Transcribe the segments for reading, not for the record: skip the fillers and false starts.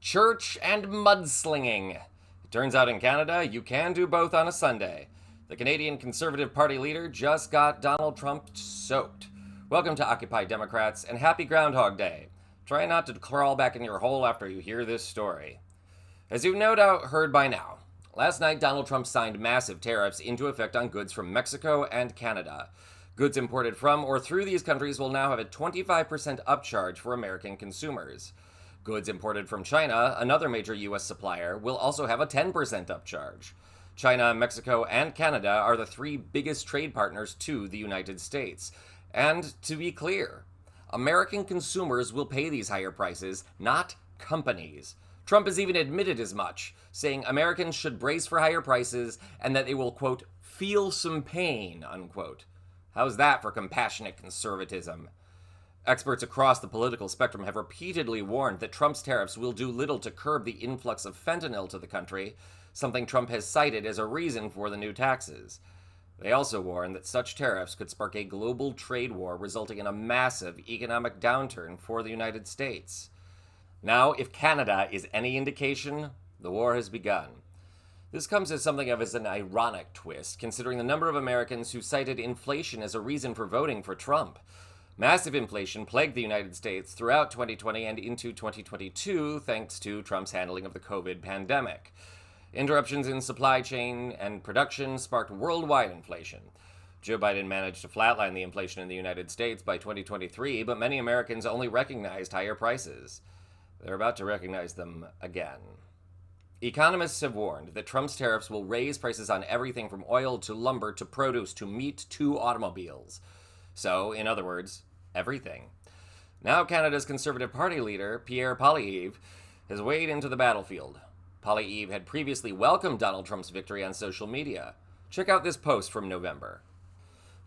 church and mudslinging. It turns out in Canada, you can do both on a Sunday. The Canadian Conservative Party leader just got Donald Trump soaked. Welcome to Occupy Democrats, and happy Groundhog Day. Try not to crawl back in your hole after you hear this story. As you've no doubt heard by now, last night Donald Trump signed massive tariffs into effect on goods from Mexico and Canada. Goods imported from or through these countries will now have a 25% upcharge for American consumers. Goods imported from China, another major U.S. supplier, will also have a 10% upcharge. China, Mexico, and Canada are the three biggest trade partners to the United States. And to be clear, American consumers will pay these higher prices, not companies. Trump has even admitted as much, saying Americans should brace for higher prices and that they will, quote, feel some pain, unquote. How's that for compassionate conservatism? Experts across the political spectrum have repeatedly warned that Trump's tariffs will do little to curb the influx of fentanyl to the country, something Trump has cited as a reason for the new taxes. They also warn that such tariffs could spark a global trade war, resulting in a massive economic downturn for the United States. Now, if Canada is any indication, the war has begun. This comes as something of an ironic twist, considering the number of Americans who cited inflation as a reason for voting for Trump. Massive inflation plagued the United States throughout 2020 and into 2022, thanks to Trump's handling of the COVID pandemic. Interruptions in supply chain and production sparked worldwide inflation. Joe Biden managed to flatline the inflation in the United States by 2023, but many Americans only recognized higher prices. They're about to recognize them again. Economists have warned that Trump's tariffs will raise prices on everything from oil to lumber to produce to meat to automobiles. So, in other words, everything. Now Canada's Conservative Party leader, Pierre Poilevres, has waded into the battlefield. Poilevres had previously welcomed Donald Trump's victory on social media. Check out this post from November.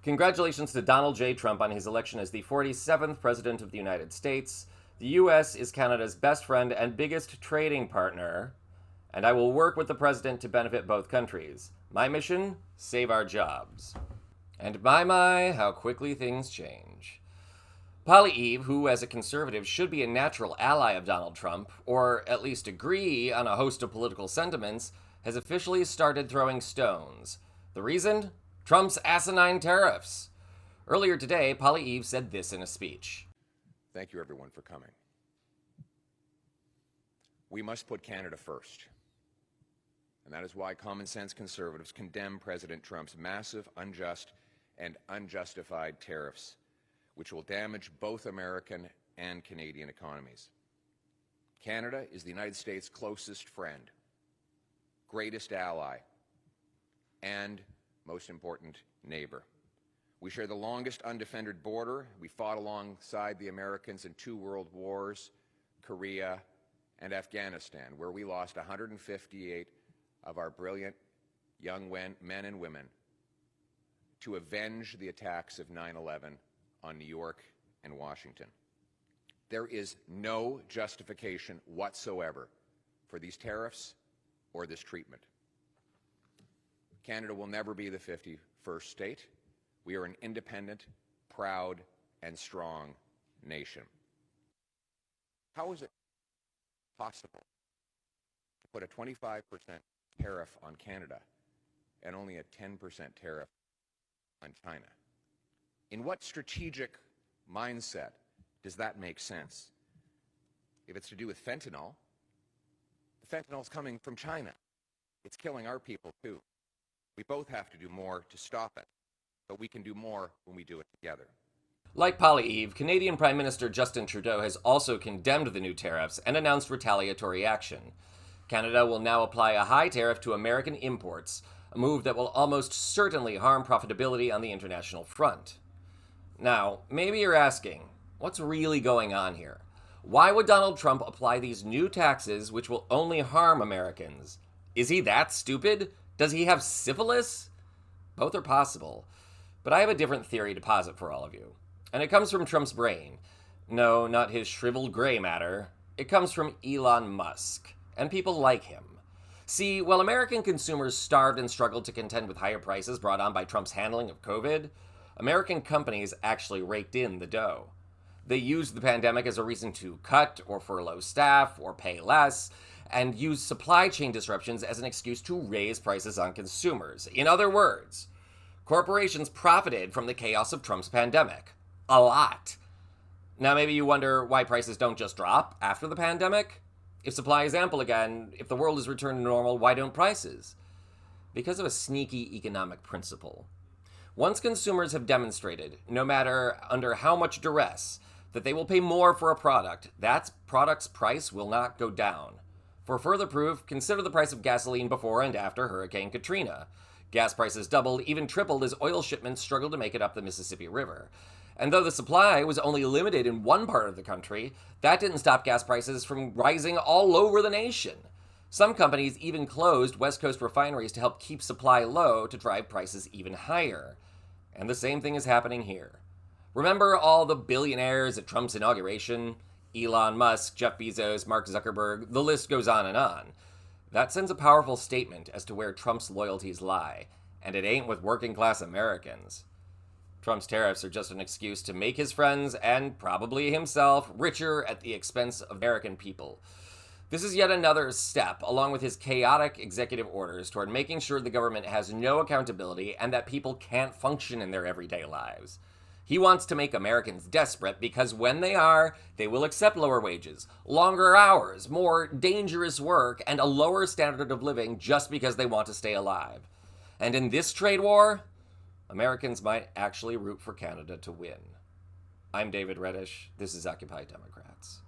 Congratulations to Donald J. Trump on his election as the 47th President of the United States. The U.S. is Canada's best friend and biggest trading partner, and I will work with the President to benefit both countries. My mission? Save our jobs. And my, how quickly things change. Poilevres, who as a conservative should be a natural ally of Donald Trump, or at least agree on a host of political sentiments, has officially started throwing stones. The reason? Trump's asinine tariffs. Earlier today, Poilevres said this in a speech. Thank you, everyone, for coming. We must put Canada first. And that is why common-sense conservatives condemn President Trump's massive, unjust, and unjustified tariffs, which will damage both American and Canadian economies. Canada is the United States' closest friend, greatest ally, and, most important, neighbor. We share the longest undefended border. We fought alongside the Americans in 2 world wars, Korea, and Afghanistan, where we lost 158 of our brilliant young men and women to avenge the attacks of 9/11 on New York and Washington. There is no justification whatsoever for these tariffs or this treatment. Canada will never be the 51st state. We are an independent, proud, and strong nation. How is it possible to put a 25% tariff on Canada and only a 10% tariff on China? In what strategic mindset does that make sense? If it's to do with fentanyl, the fentanyl's coming from China. It's killing our people too. We both have to do more to stop it, but we can do more when we do it together. Like Poilevres, Canadian Prime Minister Justin Trudeau has also condemned the new tariffs and announced retaliatory action. Canada will now apply a high tariff to American imports, a move that will almost certainly harm profitability on the international front. Now, maybe you're asking, what's really going on here? Why would Donald Trump apply these new taxes which will only harm Americans? Is he that stupid? Does he have syphilis? Both are possible. But I have a different theory to posit for all of you. And it comes from Trump's brain. No, not his shriveled gray matter. It comes from Elon Musk and people like him. See, while American consumers starved and struggled to contend with higher prices brought on by Trump's handling of COVID, American companies actually raked in the dough. They used the pandemic as a reason to cut or furlough staff or pay less, and used supply chain disruptions as an excuse to raise prices on consumers. In other words, corporations profited from the chaos of Trump's pandemic. A lot. Now, maybe you wonder why prices don't just drop after the pandemic? If supply is ample again, if the world is returned to normal, why don't prices? Because of a sneaky economic principle. Once consumers have demonstrated, no matter under how much duress, that they will pay more for a product, that product's price will not go down. For further proof, consider the price of gasoline before and after Hurricane Katrina. Gas prices doubled, even tripled as oil shipments struggled to make it up the Mississippi River. And though the supply was only limited in one part of the country, that didn't stop gas prices from rising all over the nation. Some companies even closed West Coast refineries to help keep supply low to drive prices even higher. And the same thing is happening here. Remember all the billionaires at Trump's inauguration? Elon Musk, Jeff Bezos, Mark Zuckerberg, the list goes on and on. That sends a powerful statement as to where Trump's loyalties lie, and it ain't with working class Americans. Trump's tariffs are just an excuse to make his friends, and probably himself, richer at the expense of American people. This is yet another step, along with his chaotic executive orders, toward making sure the government has no accountability and that people can't function in their everyday lives. He wants to make Americans desperate because when they are, they will accept lower wages, longer hours, more dangerous work, and a lower standard of living just because they want to stay alive. And in this trade war, Americans might actually root for Canada to win. I'm David Reddish. This is Occupy Democrats.